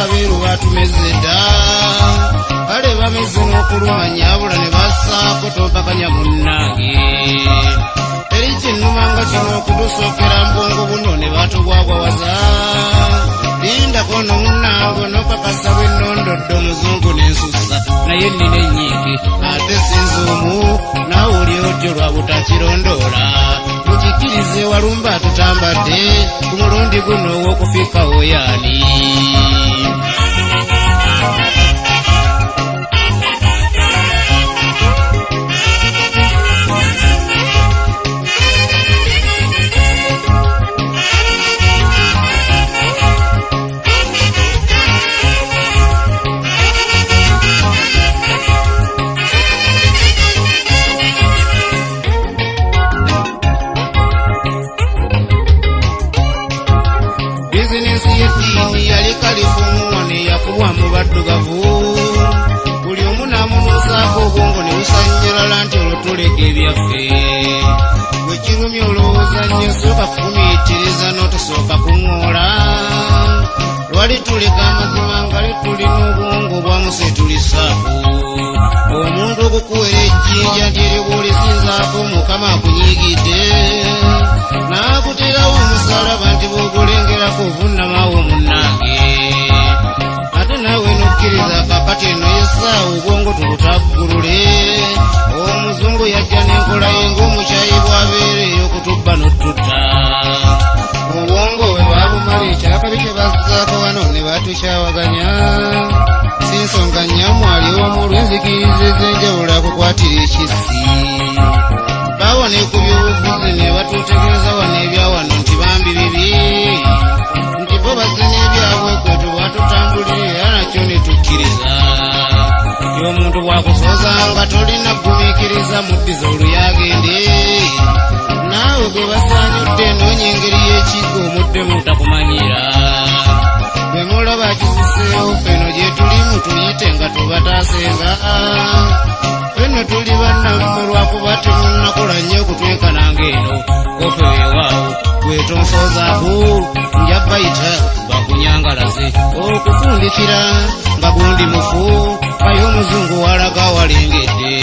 abeeru batumeze dda kale bameze n'okulumanya abula ne bassaako tompakanya munnange eri kinnuma nga kino okutusookera mbongo buno ne batugwagwawaza lindako no munnange onokakasa bwennondodde omuzungu n'ensusa naye nnina ennyingi ate sinzuumu naawe oli ojjo lwa butakirondoola mukikirize walumba tutambadde ku mulundi guno ow'okufikawo yaani bizinensi y'eddiini yali kalifumu ne yakubwa mu baddugavu buli omu n'amunuusaako obwongo ne busannyalala nti olwo tuleka ebyaffe bwe kirumya olowooza nnyo sooka kufumiitiriza n'otosooka kuŋŋoola lwali tuleka amazima nga le tulina obwongo bwamuse tulisaako omuntu okukuwera ejjinja nti eribwa olisinzaako mukama akunyiigidde n'akuterawo omusalaba nti bw'ogulengerako ovunnamaawo munnange ate naawe nokkiriza kakati eno yessaawa obwongo tubutaggulule omuzungu yajja n'enkola ye ng'omukyayi bw'abeera ey'okutubba n'otutta obwongo bwe baabumala ekyakabi kye bazzaako wano ne batukyawaganya si nsonga nnyamwali omulwe enzikiriza ez'enjawulo akukwatira ekissi baawona ku byobufuzi ne batutegeeza wano ebyawano nti bambi bibi nti bo bazze n'ebyabwe kwe tuba tutambulire era nakyo ne tukkiriza ti omuntu bw'akusooza nga tolina kugumiikiriza muddiza oluyagende naawe gwe basaanyudde noonya engeri y'ekigo omuddemu takumanyira bwe mulaba kisuseewo feno gye tulimu tuyite nga tubataasenga fenno tuli bannammwe lwakuba temunnakola nnyo okutwenkananga eno kofe weewaawo gwetonsoozaako nja bayita bakunyangalaze okufundikira nga gundi mufu aye omuzungu walaga walengedde